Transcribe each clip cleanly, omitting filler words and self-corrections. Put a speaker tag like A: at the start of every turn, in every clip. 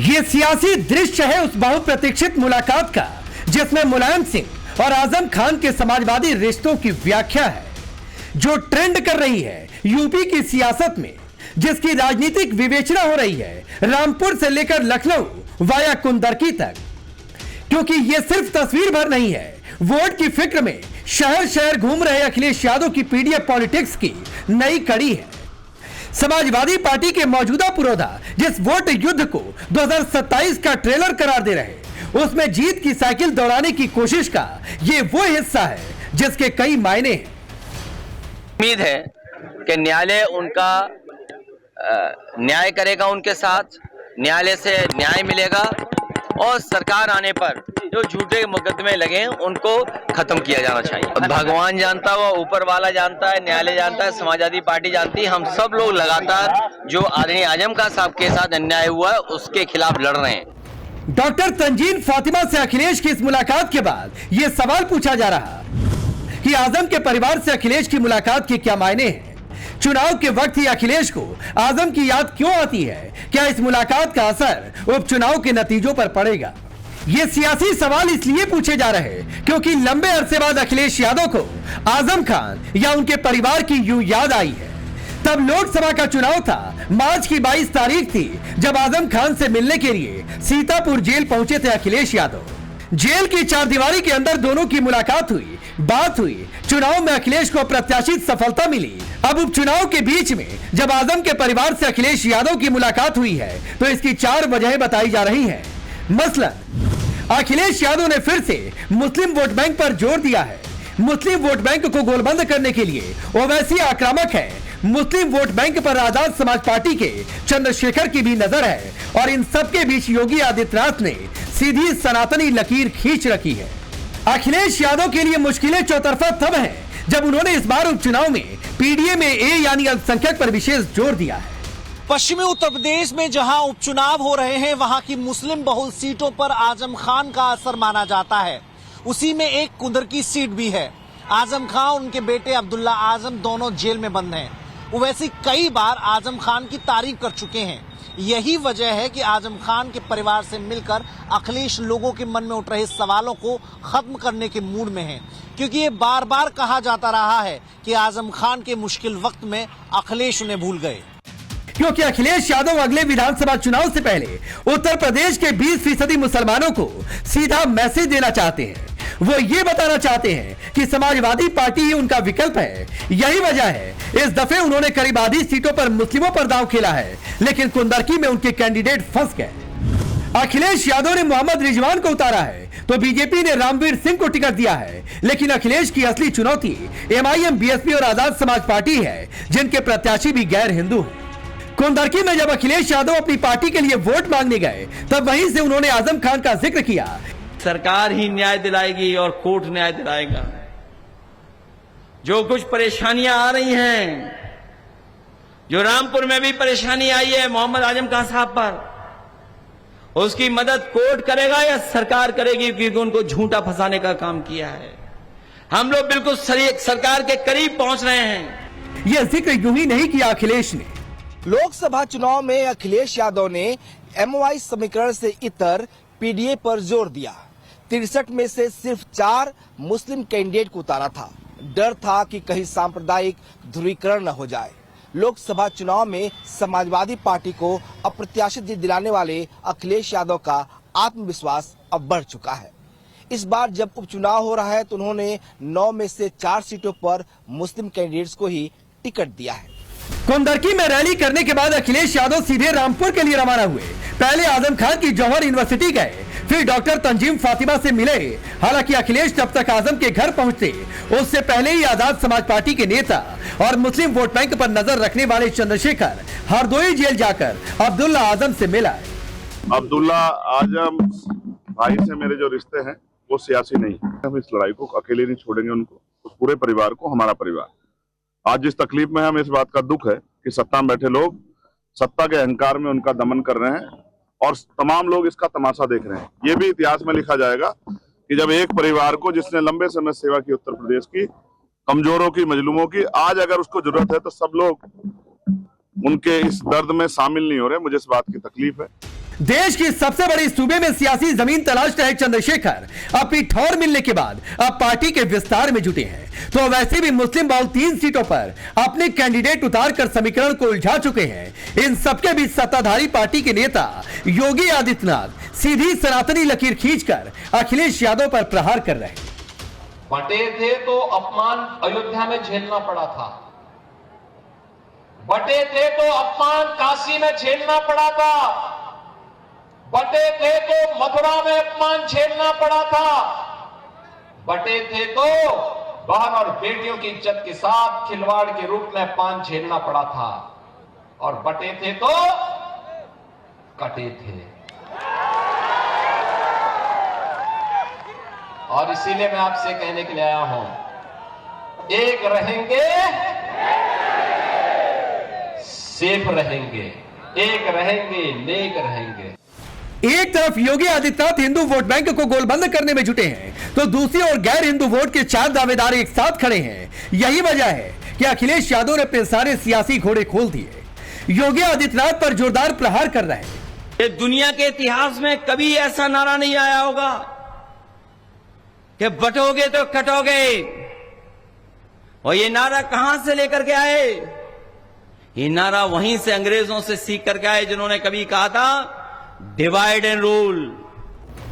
A: ये सियासी दृश्य है उस बहुप्रतीक्षित मुलाकात का जिसमें मुलायम सिंह और आजम खान के समाजवादी रिश्तों की व्याख्या है जो ट्रेंड कर रही है यूपी की सियासत में, जिसकी राजनीतिक विवेचना हो रही है रामपुर से लेकर लखनऊ वाया कुंदरकी तक। क्योंकि ये सिर्फ तस्वीर भर नहीं है, वोट की फिक्र में शहर शहर घूम रहे अखिलेश यादव की पीडीएफ पॉलिटिक्स की नई कड़ी है। समाजवादी पार्टी के मौजूदा पुरोधा जिस वोट युद्ध को 2027 का ट्रेलर करार दे रहे, उसमें जीत की साइकिल दौड़ाने की कोशिश का ये वो हिस्सा है जिसके कई मायने हैं।
B: उम्मीद है कि न्यायालय उनका न्याय करेगा, उनके साथ न्यायालय से न्याय मिलेगा और सरकार आने पर जो झूठे मुकदमे लगे हैं उनको खत्म किया जाना चाहिए। भगवान जानता है, वो ऊपर वाला जानता है, न्यायालय जानता है, समाजवादी पार्टी जानती है। हम सब लोग लगातार जो आदरणीय आजम खान साहब के साथ अन्याय हुआ है उसके खिलाफ लड़ रहे हैं।
A: डॉक्टर तंजीन फातिमा से अखिलेश की इस मुलाकात के बाद यह सवाल पूछा जा रहा कि आजम के परिवार से अखिलेश की मुलाकात के क्या मायने हैं। चुनाव के वक्त ही अखिलेश को आजम की याद क्यों आती है? क्या इस मुलाकात का असर उपचुनाव के नतीजों पर पड़ेगा? ये सियासी सवाल इसलिए पूछे जा रहे हैं क्योंकि लंबे अरसे बाद अखिलेश यादव को आजम खान या उनके परिवार की यूं याद आई है। तब लोकसभा का चुनाव था, मार्च की 22 तारीख थी जब आजम खान से मिलने के लिए सीतापुर जेल पहुंचे थे अखिलेश यादव। जेल की चारदीवारी के अंदर दोनों की मुलाकात हुई, बात हुई, चुनाव में अखिलेश को अप्रत्याशित सफलता मिली। अब उपचुनाव के बीच में जब आजम के परिवार से अखिलेश यादव की मुलाकात हुई है तो इसकी 4 वजहें बताई जा रही हैं। मसलन अखिलेश यादव ने फिर से मुस्लिम वोट बैंक पर जोर दिया है। मुस्लिम वोट बैंक को गोलबंद करने के लिए ओवैसी आक्रामक है। मुस्लिम वोट बैंक पर आजाद समाज पार्टी के चंद्रशेखर की भी नजर है और इन सबके बीच योगी आदित्यनाथ ने सीधी सनातनी लकीर खींच रखी है। अखिलेश यादव के लिए मुश्किलें चौतरफा तब हैं जब उन्होंने इस बार उपचुनाव में पीडीए में ए यानी अल्पसंख्यक पर विशेष जोर दिया है।
C: पश्चिमी उत्तर प्रदेश में जहां उपचुनाव हो रहे हैं वहां की मुस्लिम बहुल सीटों पर आजम खान का असर माना जाता है। उसी में एक कुंदरकी सीट भी है। आजम खान और उनके बेटे अब्दुल्ला आजम दोनों जेल में बंद हैं। ओवैसी कई बार आजम खान की तारीफ कर चुके हैं। यही वजह है कि आजम खान के परिवार से मिलकर अखिलेश लोगों के मन में उठ रहे सवालों को खत्म करने के मूड में हैं, क्योंकि ये बार बार कहा जाता रहा है कि आजम खान के मुश्किल वक्त में अखिलेश उन्हें भूल गए।
A: क्योंकि अखिलेश यादव अगले विधानसभा चुनाव से पहले उत्तर प्रदेश के 20% मुसलमानों को सीधा मैसेज देना चाहते हैं। वो ये बताना चाहते हैं कि समाजवादी पार्टी ही उनका विकल्प है। यही वजह है इस दफे उन्होंने करीब आधी सीटों पर मुस्लिमों पर दांव खेला है, लेकिन कुंदरकी में उनके कैंडिडेट फंस गए। अखिलेश यादव ने मोहम्मद रिजवान को उतारा है तो बीजेपी ने रामवीर सिंह को टिकट दिया है, लेकिन अखिलेश की असली चुनौती एमआईएम, बीएसपी और आजाद समाज पार्टी है, जिनके प्रत्याशी भी गैर हिंदू हैं। कुंदरकी में जब अखिलेश यादव अपनी पार्टी के लिए वोट मांगने गए तब वहीं से उन्होंने आजम खान का जिक्र किया।
D: सरकार ही न्याय दिलाएगी और कोर्ट न्याय दिलाएगा। जो कुछ परेशानियां आ रही हैं, जो रामपुर में भी परेशानी आई है मोहम्मद आजम खान साहब पर, उसकी मदद कोर्ट करेगा या सरकार करेगी, क्योंकि उनको झूठा फंसाने का काम किया है। हम लोग बिल्कुल सरकार के करीब पहुंच रहे हैं।
A: यह जिक्र यूं ही नहीं किया अखिलेश ने।
E: लोकसभा चुनाव में अखिलेश यादव ने एमओआई समीकरण से इतर पीडीए पर जोर दिया। 63 में से सिर्फ 4 मुस्लिम कैंडिडेट को उतारा था। डर था कि कहीं सांप्रदायिक ध्रुवीकरण न हो जाए। लोकसभा चुनाव में समाजवादी पार्टी को अप्रत्याशित जीत दिलाने वाले अखिलेश यादव का आत्मविश्वास अब बढ़ चुका है। इस बार जब उपचुनाव हो रहा है तो उन्होंने 9 में से 4 सीटों पर मुस्लिम कैंडिडेट्स को ही टिकट दिया है।
A: कुंदरकी में रैली करने के बाद अखिलेश यादव सीधे रामपुर के लिए रवाना हुए। पहले आजम खान की जौहर यूनिवर्सिटी गए, फिर डॉक्टर तंजीम फातिमा से मिले। हालांकि अखिलेश जब तक आजम के घर पहुंचते उससे पहले ही आजाद समाज पार्टी के नेता और मुस्लिम वोट बैंक पर नजर रखने वाले चंद्रशेखर हरदोई जेल जाकर अब्दुल्ला आजम से मिला।
F: अब्दुल्ला आजम भाई से मेरे जो रिश्ते हैं वो सियासी नहीं है। हम इस लड़ाई को अकेले नहीं छोड़ेंगे, उनको, पूरे परिवार को, हमारा परिवार। आज जिस तकलीफ में हम, इस बात का दुख है कि सत्ता में बैठे लोग सत्ता के अहंकार में उनका दमन कर रहे हैं और तमाम लोग इसका तमाशा देख रहे हैं। ये भी इतिहास में लिखा जाएगा कि जब एक परिवार को, जिसने लंबे समय सेवा की उत्तर प्रदेश की, कमजोरों की, मजलूमों की, आज अगर उसको जरूरत है तो सब लोग उनके इस दर्द में शामिल नहीं हो रहे। मुझे इस बात की तकलीफ है।
A: देश की सबसे बड़ी सूबे में सियासी जमीन तलाश रहे चंद्रशेखर अपनी ठौर मिलने के बाद अब पार्टी के विस्तार में जुटे हैं। तो वैसे भी मुस्लिम बहुल 3 सीटों पर अपने कैंडिडेट उतारकर समीकरण को उलझा चुके हैं। इन सबके बीच सत्ताधारी पार्टी के नेता योगी आदित्यनाथ सीधी सनातनी लकीर खींचकर अखिलेश यादव पर प्रहार कर रहे हैं।
G: बटे थे तो अपमान अयोध्या में झेलना पड़ा था, बटे थे तो अपमान काशी में झेलना पड़ा था, बटे थे तो मथुरा में अपमान झेलना पड़ा था, बटे थे तो बहन और बेटियों की इज्जत के साथ खिलवाड़ के रूप में अपमान झेलना पड़ा था, और बटे थे तो कटे थे। और इसीलिए मैं आपसे कहने के लिए आया हूं, एक रहेंगे सेफ रहेंगे, एक रहेंगे नेक रहेंगे।
A: एक तरफ योगी आदित्यनाथ हिंदू वोट बैंक को गोलबंद करने में जुटे हैं, तो दूसरी ओर गैर हिंदू वोट के 4 दावेदार एक साथ खड़े हैं। यही वजह है कि अखिलेश यादव ने अपने सारे सियासी घोड़े खोल दिए, योगी आदित्यनाथ पर जोरदार प्रहार कर रहे हैं।
D: ये दुनिया के इतिहास में कभी ऐसा नारा नहीं आया होगा कि बटोगे तो कटोगे। और ये नारा कहां से लेकर के आए? ये नारा वहीं से अंग्रेजों से सीख करके आए, जिन्होंने कभी कहा था डिवाइड एंड रूल।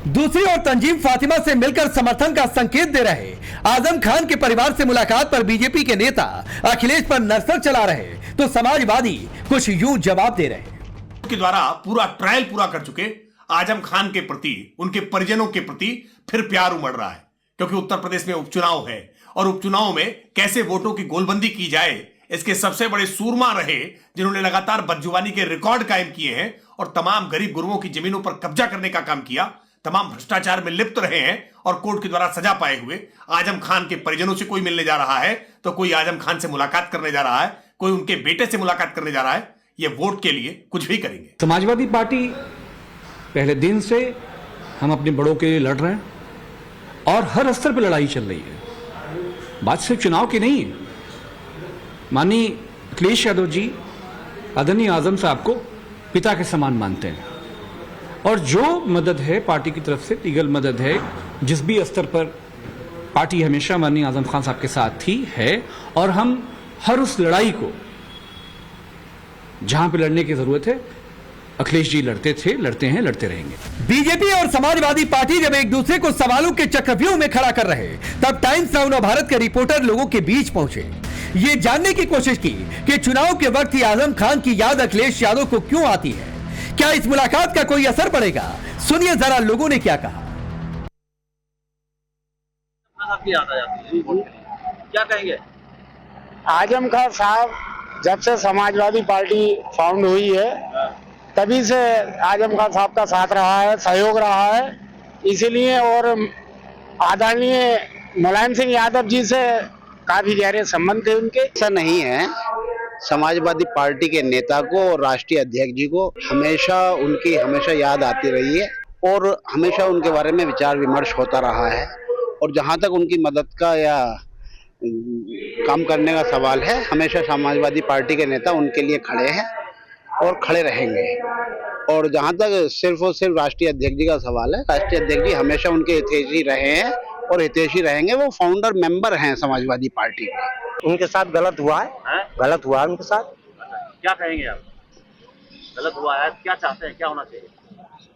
A: दूसरी ओर तंजीम फातिमा से मिलकर समर्थन का संकेत दे रहे आजम खान के परिवार से मुलाकात पर बीजेपी के नेता अखिलेश पर नरसर चला रहे, तो समाजवादी कुछ यूं जवाब दे रहे
H: के द्वारा पूरा ट्रायल पूरा कर चुके आजम खान के प्रति, उनके परिजनों के प्रति फिर प्यार उमड़ रहा है, क्योंकि उत्तर प्रदेश में उपचुनाव है और उपचुनाव में कैसे वोटों की गोलबंदी की जाए, इसके सबसे बड़े सूरमा रहे, जिन्होंने लगातार बदजुबानी के रिकॉर्ड कायम किए हैं और तमाम गरीब गुरुओं की जमीनों पर कब्जा करने का काम किया, तमाम भ्रष्टाचार में लिप्त रहे हैं और कोर्ट के द्वारा सजा पाए हुए आजम खान के परिजनों से कोई मिलने जा रहा है, तो कोई आजम खान से मुलाकात करने जा रहा है, कोई उनके बेटे से मुलाकात करने जा रहा है। ये वोट के लिए कुछ भी करेंगे।
I: समाजवादी पार्टी पहले दिन से हम अपने बड़ों के लिए लड़ रहे हैं और हर स्तर पर लड़ाई चल रही है। बात सिर्फ चुनाव की नहीं है। माननीय अखिलेश यादव जी आदरणीय आजम साहब को पिता के समान मानते हैं और जो मदद है पार्टी की तरफ से, लीगल मदद है, जिस भी स्तर पर पार्टी हमेशा माननीय आजम खान साहब के साथ थी है, और हम हर उस लड़ाई को जहां पे लड़ने की जरूरत है अखिलेश जी लड़ते थे, लड़ते हैं, लड़ते रहेंगे।
A: बीजेपी और समाजवादी पार्टी जब एक दूसरे को सवालों के चक्रव्यूह में खड़ा कर रहे, तब टाइम्स नाउ नव भारत के रिपोर्टर लोगों के बीच पहुंचे, ये जानने की कोशिश की कि चुनाव के वक्त ही आजम खान की याद अखिलेश यादव को क्यों आती है, क्या इस मुलाकात का कोई असर पड़ेगा। सुनिए जरा लोगों ने क्या कहा।
B: क्या कहेंगे?
J: आजम खान साहब जब से समाजवादी पार्टी फाउंड हुई है तभी से आजम खान साहब का साथ रहा है, सहयोग रहा है, इसीलिए और आदरणीय मुलायम सिंह यादव जी से काफी गहरे संबंध थे उनके।
K: ऐसा नहीं है, समाजवादी पार्टी के नेता को और राष्ट्रीय अध्यक्ष जी को हमेशा याद आती रही है और हमेशा उनके बारे में विचार विमर्श होता रहा है, और जहां तक उनकी मदद का या काम करने का सवाल है, हमेशा समाजवादी पार्टी के नेता उनके लिए खड़े हैं और खड़े रहेंगे। और जहां तक सिर्फ और सिर्फ राष्ट्रीय अध्यक्ष जी का सवाल है, राष्ट्रीय अध्यक्ष जी हमेशा उनके हितैषी रहे हैं और हितैषी रहेंगे। वो फाउंडर मेंबर हैं समाजवादी पार्टी के।
J: उनके साथ गलत हुआ है, गलत हुआ है उनके साथ।
B: क्या कहेंगे आप? गलत हुआ है, क्या चाहते हैं, क्या होना चाहिए?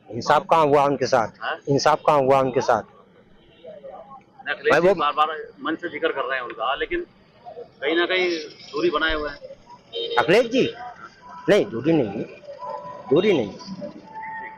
J: इंसाफ कहाँ हुआ उनके साथ, इंसाफ कहाँ हुआ उनके साथ।
B: वो बार-बार मन से जिक्र कर रहे हैं उनका, लेकिन कहीं ना कहीं दूरी बनाए हुए हैं
J: अखिलेश जी। नहीं, दूरी नहीं।